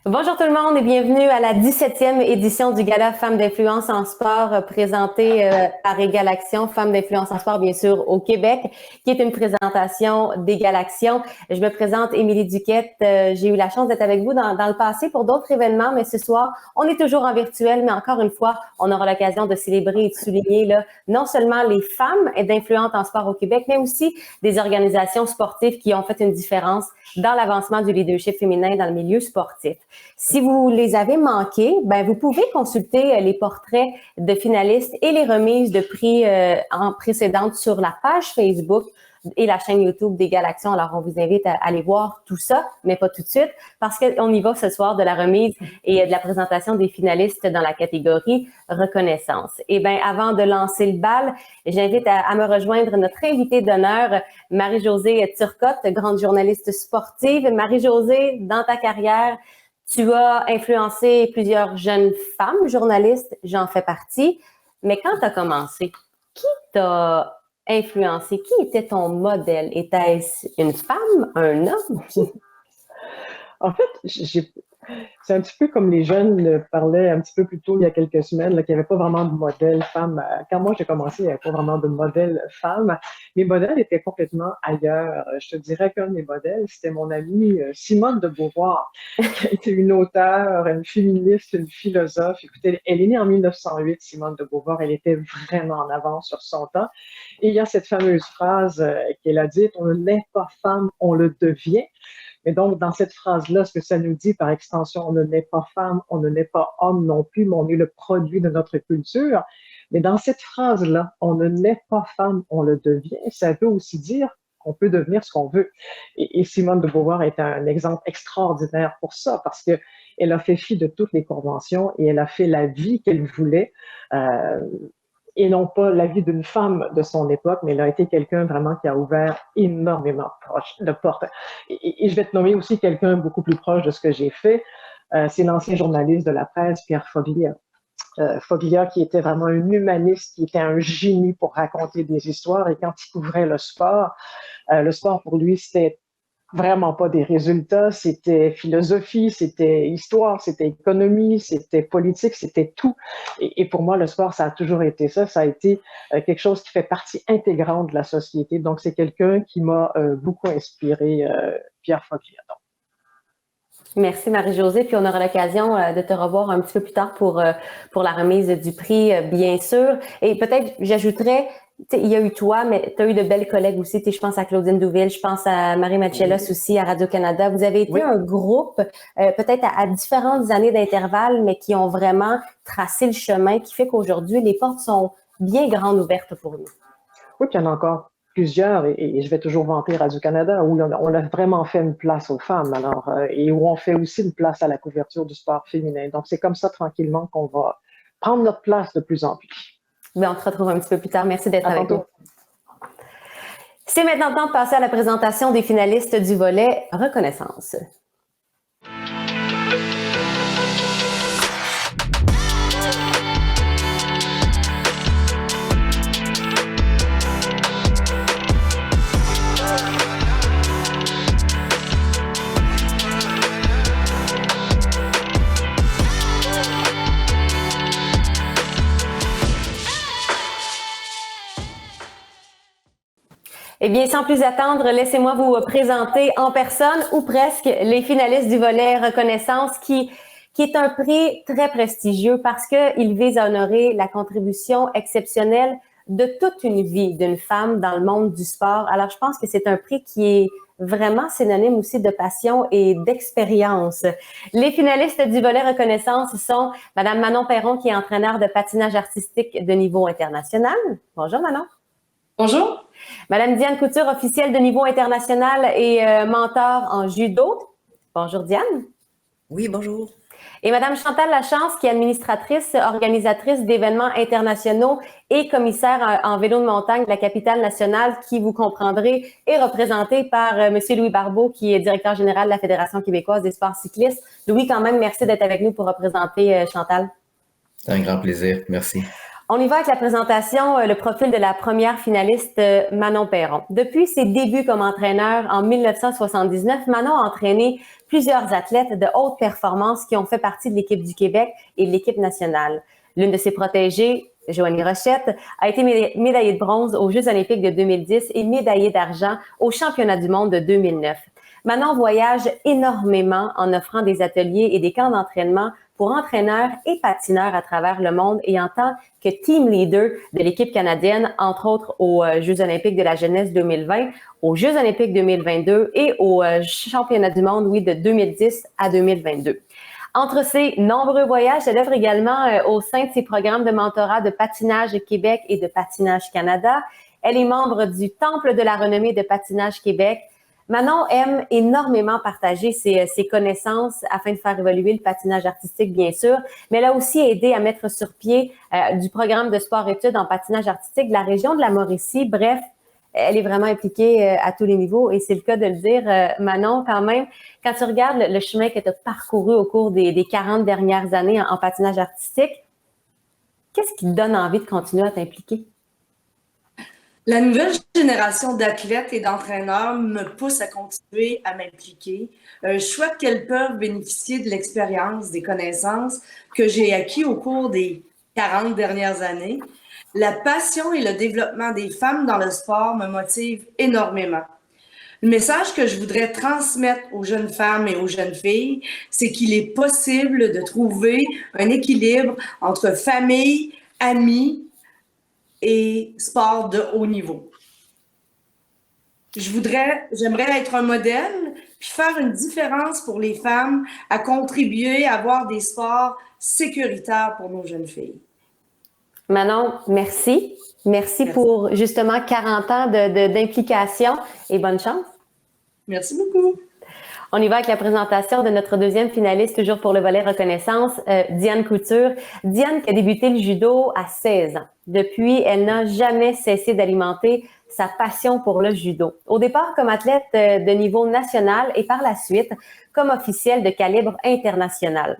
Bonjour tout le monde et bienvenue à la 17e édition du Gala Femmes d'influence en sport présenté par Égalaction, Femmes d'influence en sport bien sûr au Québec, qui est une présentation d'Égalaction. Je me présente Émilie Duquette. J'ai eu la chance d'être avec vous dans le passé pour d'autres événements, mais ce soir, on est toujours en virtuel, mais encore une fois, on aura l'occasion de célébrer et de souligner là, non seulement les femmes d'influence en sport au Québec, mais aussi des organisations sportives qui ont fait une différence dans l'avancement du leadership féminin dans le milieu sportif. Si vous les avez manqués, ben vous pouvez consulter les portraits de finalistes et les remises de prix en précédentes sur la page Facebook et la chaîne YouTube d'Égalaction. Alors, on vous invite à aller voir tout ça, mais pas tout de suite, parce qu'on y va ce soir de la remise et de la présentation des finalistes dans la catégorie reconnaissance. Et bien, avant de lancer le bal, j'invite à me rejoindre notre invitée d'honneur, Marie-Josée Turcotte, grande journaliste sportive. Marie-Josée, dans ta carrière, tu as influencé plusieurs jeunes femmes journalistes, j'en fais partie. Mais quand tu as commencé, qui t'a influencé? Qui était ton modèle? Était-ce une femme, un homme? En fait, c'est un petit peu comme les jeunes le parlaient un petit peu plus tôt il y a quelques semaines, là, qu'il n'y avait pas vraiment de modèle femme. Quand moi j'ai commencé, il n'y avait pas vraiment de modèle femme. Mes modèles étaient complètement ailleurs. Je te dirais qu'un de mes modèles, c'était mon amie Simone de Beauvoir, qui a été une auteure, une féministe, une philosophe. Écoutez, elle est née en 1908, Simone de Beauvoir. Elle était vraiment en avance sur son temps. Et il y a cette fameuse phrase qu'elle a dite, on n'est pas femme, on le devient. Et donc, dans cette phrase-là, ce que ça nous dit par extension, on ne naît pas femme, on ne naît pas homme non plus, mais on est le produit de notre culture. Mais dans cette phrase-là, on ne naît pas femme, on le devient, ça veut aussi dire qu'on peut devenir ce qu'on veut. Et Simone de Beauvoir est un exemple extraordinaire pour ça, parce que elle a fait fi de toutes les conventions et elle a fait la vie qu'elle voulait. Euh, et non pas la vie d'une femme de son époque, mais elle a été quelqu'un vraiment qui a ouvert énormément de portes. Et je vais te nommer aussi quelqu'un beaucoup plus proche de ce que j'ai fait. C'est l'ancien journaliste de la presse, Pierre Foglia. Foglia, qui était vraiment un humaniste, qui était un génie pour raconter des histoires. Et quand il couvrait le sport pour lui, c'était vraiment pas des résultats, c'était philosophie, c'était histoire, c'était économie, c'était politique, c'était tout. Et pour moi, le sport, ça a toujours été ça, ça a été quelque chose qui fait partie intégrante de la société. Donc, c'est quelqu'un qui m'a beaucoup inspiré, Pierre Foglia. Merci Marie-Josée, puis on aura l'occasion de te revoir un petit peu plus tard pour la remise du prix, bien sûr. Et peut-être, j'ajouterais, il y a eu toi, mais tu as eu de belles collègues aussi. Je pense à Claudine Douville, je pense à Marie Matchelos Oui. aussi à Radio-Canada. Vous avez été Oui. un groupe, peut-être à différentes années d'intervalle, mais qui ont vraiment tracé le chemin, qui fait qu'aujourd'hui, les portes sont bien grandes ouvertes pour nous. Oui, puis il y en a encore plusieurs, et je vais toujours vanter Radio-Canada, où on a vraiment fait une place aux femmes, alors, et où on fait aussi une place à la couverture du sport féminin. Donc, c'est comme ça, tranquillement, qu'on va prendre notre place de plus en plus. Bien, on te retrouve un petit peu plus tard. Merci d'être avec nous. Tantôt. C'est maintenant le temps de passer à la présentation des finalistes du volet Reconnaissance. Eh bien, sans plus attendre, laissez-moi vous présenter en personne ou presque les finalistes du volet Reconnaissance qui est un prix très prestigieux parce qu'il vise à honorer la contribution exceptionnelle de toute une vie d'une femme dans le monde du sport. Alors, je pense que c'est un prix qui est vraiment synonyme aussi de passion et d'expérience. Les finalistes du volet Reconnaissance sont Madame Manon Perron, qui est entraîneur de patinage artistique de niveau international. Bonjour Manon. Bonjour. Madame Diane Couture, officielle de niveau international et mentor en judo. Bonjour Diane. Oui, bonjour. Et Madame Chantal Lachance, qui est administratrice, organisatrice d'événements internationaux et commissaire en vélo de montagne de la capitale nationale, qui, vous comprendrez, est représentée par Monsieur Louis Barbeau, qui est directeur général de la Fédération québécoise des sports cyclistes. Louis, quand même, merci d'être avec nous pour représenter Chantal. C'est un grand plaisir. Merci. On y va avec la présentation, le profil de la première finaliste, Manon Perron. Depuis ses débuts comme entraîneur en 1979, Manon a entraîné plusieurs athlètes de haute performance qui ont fait partie de l'équipe du Québec et de l'équipe nationale. L'une de ses protégées, Joanie Rochette, a été médaillée de bronze aux Jeux olympiques de 2010 et médaillée d'argent aux Championnats du monde de 2009. Manon voyage énormément en offrant des ateliers et des camps d'entraînement pour entraîneurs et patineurs à travers le monde et en tant que team leader de l'équipe canadienne, entre autres aux Jeux olympiques de la jeunesse 2020, aux Jeux olympiques 2022 et aux Championnats du monde, de 2010 à 2022. Entre ses nombreux voyages, elle œuvre également au sein de ses programmes de mentorat de Patinage Québec et de Patinage Canada. Elle est membre du Temple de la renommée de Patinage Québec. Manon aime énormément partager ses connaissances afin de faire évoluer le patinage artistique, bien sûr, mais elle a aussi aidé à mettre sur pied du programme de sport-études en patinage artistique de la région de la Mauricie. Bref, elle est vraiment impliquée à tous les niveaux et c'est le cas de le dire. Manon, quand même, quand tu regardes le chemin que tu as parcouru au cours des 40 dernières années en patinage artistique, qu'est-ce qui te donne envie de continuer à t'impliquer? La nouvelle génération d'athlètes et d'entraîneurs me pousse à continuer à m'impliquer. Je souhaite qu'elles peuvent bénéficier de l'expérience, des connaissances que j'ai acquis au cours des 40 dernières années. La passion et le développement des femmes dans le sport me motivent énormément. Le message que je voudrais transmettre aux jeunes femmes et aux jeunes filles, c'est qu'il est possible de trouver un équilibre entre famille, amis, et sport de haut niveau. J'aimerais être un modèle, puis faire une différence pour les femmes, à contribuer à avoir des sports sécuritaires pour nos jeunes filles. Manon, merci. Merci pour justement 40 ans d'implication et bonne chance. Merci beaucoup. On y va avec la présentation de notre deuxième finaliste, toujours pour le volet reconnaissance, Diane Couture. Diane qui a débuté le judo à 16 ans. Depuis, elle n'a jamais cessé d'alimenter sa passion pour le judo. Au départ comme athlète de niveau national et par la suite comme officielle de calibre international.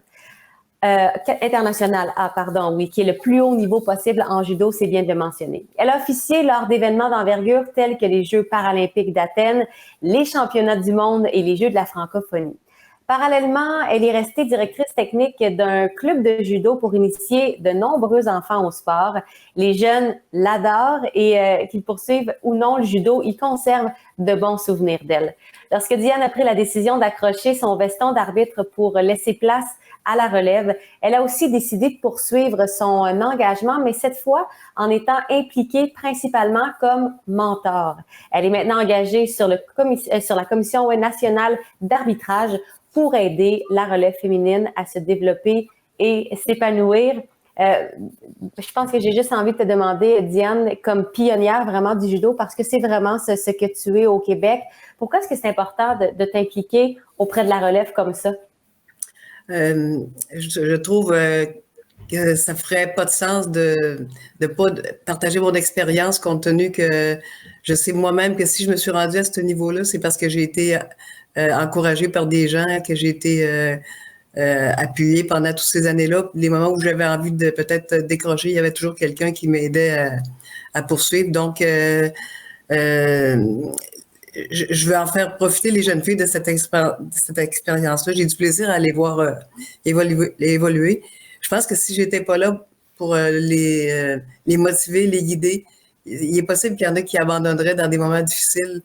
Qui est le plus haut niveau possible en judo, c'est bien de le mentionner. Elle a officié lors d'événements d'envergure tels que les Jeux paralympiques d'Athènes, les championnats du monde et les Jeux de la francophonie. Parallèlement, elle est restée directrice technique d'un club de judo pour initier de nombreux enfants au sport. Les jeunes l'adorent et qu'ils poursuivent ou non le judo, ils conservent de bons souvenirs d'elle. Lorsque Diane a pris la décision d'accrocher son veston d'arbitre pour laisser place à la relève, elle a aussi décidé de poursuivre son engagement, mais cette fois en étant impliquée principalement comme mentor. Elle est maintenant engagée sur la Commission nationale d'arbitrage pour aider la relève féminine à se développer et s'épanouir. Je pense que j'ai juste envie de te demander, Diane, comme pionnière vraiment du judo, parce que c'est vraiment ce que tu es au Québec, pourquoi est-ce que c'est important de t'impliquer auprès de la relève comme ça? Je trouve que ça ferait pas de sens de pas partager mon expérience compte tenu que je sais moi-même que si je me suis rendue à ce niveau-là, c'est parce que j'ai été encouragée par des gens, que j'ai été appuyée pendant toutes ces années-là. Les moments où j'avais envie de peut-être décrocher, il y avait toujours quelqu'un qui m'aidait à poursuivre. Donc, je veux en faire profiter les jeunes filles de cette expérience-là. J'ai du plaisir à les voir évoluer. Je pense que si j'étais pas là pour les motiver, les guider, il est possible qu'il y en a qui abandonneraient dans des moments difficiles.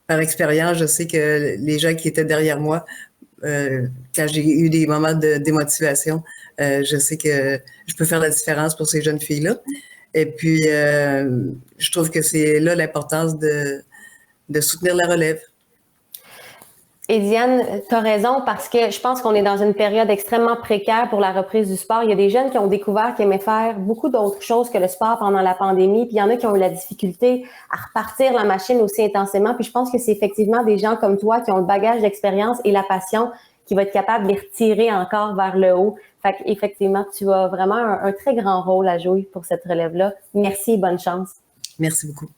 Par expérience, je sais que les gens qui étaient derrière moi, quand j'ai eu des moments de démotivation, je sais que je peux faire la différence pour ces jeunes filles-là. Et puis, je trouve que c'est là l'importance de soutenir la relève. Et Diane, tu as raison parce que je pense qu'on est dans une période extrêmement précaire pour la reprise du sport. Il y a des jeunes qui ont découvert qu'ils aimaient faire beaucoup d'autres choses que le sport pendant la pandémie. Puis il y en a qui ont eu la difficulté à repartir la machine aussi intensément. Puis je pense que c'est effectivement des gens comme toi qui ont le bagage d'expérience et la passion qui va être capable de les retirer encore vers le haut. Fait qu'effectivement, tu as vraiment un très grand rôle à jouer pour cette relève-là. Merci et bonne chance. Merci beaucoup.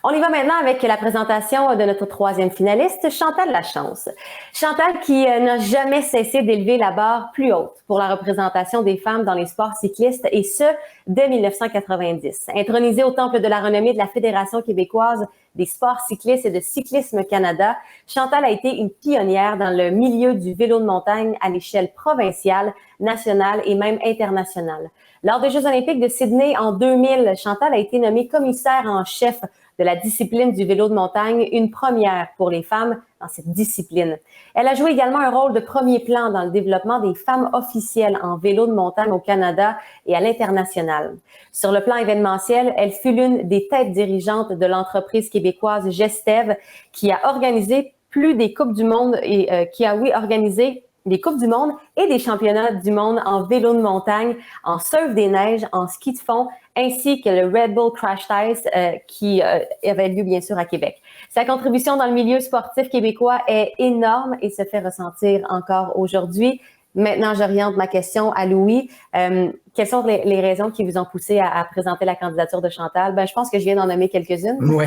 On y va maintenant avec la présentation de notre troisième finaliste, Chantal Lachance. Chantal qui n'a jamais cessé d'élever la barre plus haute pour la représentation des femmes dans les sports cyclistes et ce, dès 1990. Intronisée au temple de la renommée de la Fédération québécoise des sports cyclistes et de Cyclisme Canada, Chantal a été une pionnière dans le milieu du vélo de montagne à l'échelle provinciale, nationale et même internationale. Lors des Jeux olympiques de Sydney en 2000, Chantal a été nommée commissaire en chef de la discipline du vélo de montagne, une première pour les femmes dans cette discipline. Elle a joué également un rôle de premier plan dans le développement des femmes officielles en vélo de montagne au Canada et à l'international. Sur le plan événementiel, elle fut l'une des têtes dirigeantes de l'entreprise québécoise Gestev qui a organisé plus des Coupes du Monde et organisé des Coupes du Monde et des championnats du monde en vélo de montagne, en surf des neiges, en ski de fond, ainsi que le Red Bull Crash Ice qui avait lieu bien sûr à Québec. Sa contribution dans le milieu sportif québécois est énorme et se fait ressentir encore aujourd'hui. Maintenant, j'oriente ma question à Louis. Quelles sont les raisons qui vous ont poussé à présenter la candidature de Chantal? Je pense que je viens d'en nommer quelques-unes. Oui.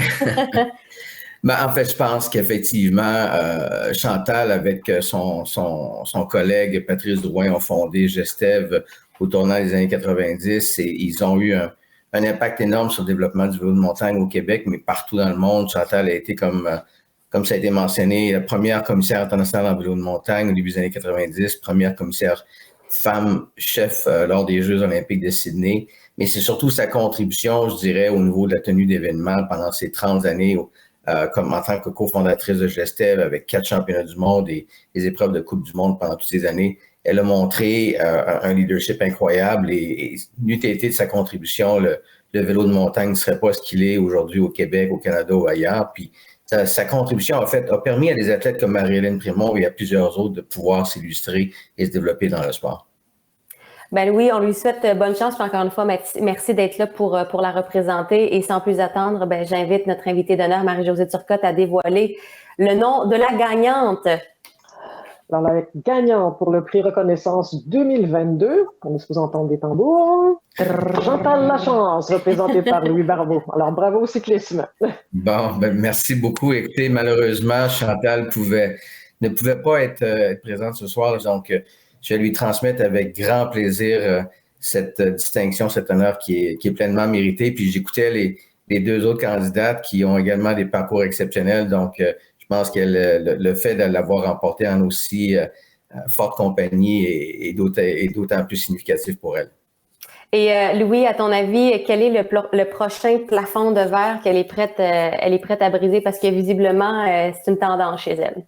En fait, je pense qu'effectivement, Chantal, avec son collègue Patrice Drouin, ont fondé Gestev au tournant des années 90 et ils ont eu un impact énorme sur le développement du vélo de montagne au Québec, mais partout dans le monde. Chantal a été, comme ça a été mentionné, la première commissaire internationale en vélo de montagne au début des années 90, première commissaire femme chef lors des Jeux olympiques de Sydney. Mais c'est surtout sa contribution, je dirais, au niveau de la tenue d'événements pendant ces 30 années comme en tant que cofondatrice de Gestev avec 4 championnats du monde et les épreuves de Coupe du Monde pendant toutes ces années. Elle a montré un leadership incroyable et n'eût été de sa contribution, le vélo de montagne ne serait pas ce qu'il est aujourd'hui au Québec, au Canada ou ailleurs. Puis sa contribution, en fait, a permis à des athlètes comme Marie-Hélène Prémont et à plusieurs autres de pouvoir s'illustrer et se développer dans le sport. Louis, on lui souhaite bonne chance. Puis encore une fois, merci d'être là pour la représenter. Et sans plus attendre, j'invite notre invitée d'honneur, Marie-Josée Turcotte, à dévoiler le nom de la gagnante. Alors, la gagnante pour le prix Reconnaissance 2022, on est supposé entendre des tambours, Chantal Lachance, représentée par Louis Barbeau. Alors, bravo au cyclisme. Bon, merci beaucoup. Écoutez, malheureusement, Chantal ne pouvait pas être présente ce soir, donc je vais lui transmettre avec grand plaisir cette distinction, cet honneur qui est pleinement mérité. Puis j'écoutais les 2 autres candidates qui ont également des parcours exceptionnels, donc je pense que le fait de l'avoir remporté en aussi forte compagnie est d'autant plus significatif pour elle. Et Louis, à ton avis, quel est le prochain plafond de verre qu'elle est prête à briser? Parce que visiblement, c'est une tendance chez elle.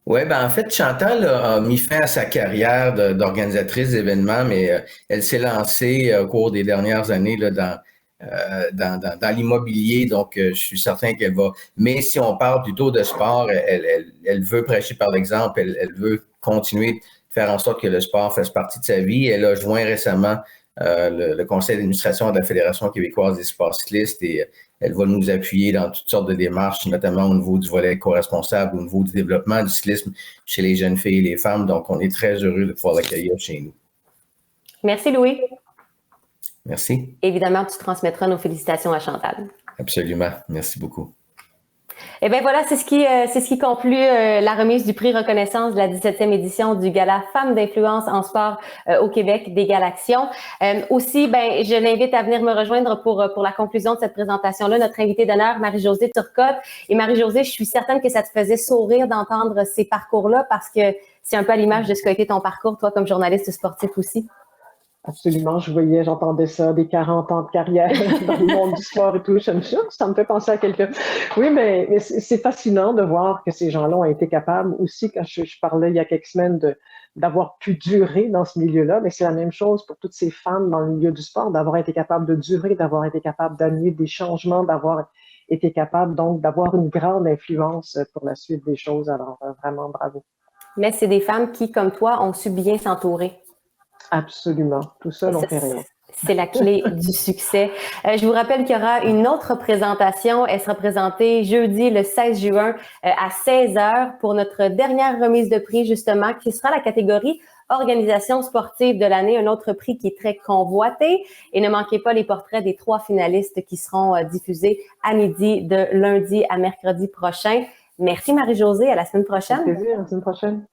Oui, en fait, Chantal a mis fin à sa carrière d'organisatrice d'événements, mais elle s'est lancée au cours des dernières années là, dans l'immobilier, donc je suis certain qu'elle va. Mais si on parle plutôt de sport, elle veut prêcher par l'exemple, elle veut continuer de faire en sorte que le sport fasse partie de sa vie. Elle a joint récemment le conseil d'administration de la Fédération québécoise des sports cyclistes et elle va nous appuyer dans toutes sortes de démarches, notamment au niveau du volet co-responsable, au niveau du développement du cyclisme chez les jeunes filles et les femmes. Donc, on est très heureux de pouvoir l'accueillir chez nous. Merci, Louis. Merci. Évidemment, tu transmettras nos félicitations à Chantal. Absolument. Merci beaucoup. Eh bien voilà, c'est ce qui conclut la remise du prix Reconnaissance de la 17e édition du Gala Femmes d'influence en sport au Québec des Galaxions. Aussi, je l'invite à venir me rejoindre pour la conclusion de cette présentation-là, notre invitée d'honneur, Marie-Josée Turcotte. Et Marie-Josée, je suis certaine que ça te faisait sourire d'entendre ces parcours-là parce que c'est un peu à l'image de ce qu'a été ton parcours, toi, comme journaliste sportif aussi. Absolument, j'entendais ça, des 40 ans de carrière dans le monde du sport et tout. Ça me fait penser à quelqu'un. Oui, mais c'est fascinant de voir que ces gens-là ont été capables aussi, quand je parlais il y a quelques semaines d'avoir pu durer dans ce milieu-là, mais c'est la même chose pour toutes ces femmes dans le milieu du sport, d'avoir été capables de durer, d'avoir été capables d'amener des changements, d'avoir été capables donc d'avoir une grande influence pour la suite des choses. Alors, vraiment, bravo. Mais c'est des femmes qui, comme toi, ont su bien s'entourer. Absolument. Tout ça, on fait rien. C'est la clé du succès. Je vous rappelle qu'il y aura une autre présentation. Elle sera présentée jeudi, le 16 juin, à 16h pour notre dernière remise de prix, justement, qui sera la catégorie organisation sportive de l'année, un autre prix qui est très convoité. Et ne manquez pas les portraits des 3 finalistes qui seront diffusés à midi de lundi à mercredi prochain. Merci Marie-Josée, à la semaine prochaine. Avec plaisir, à la semaine prochaine.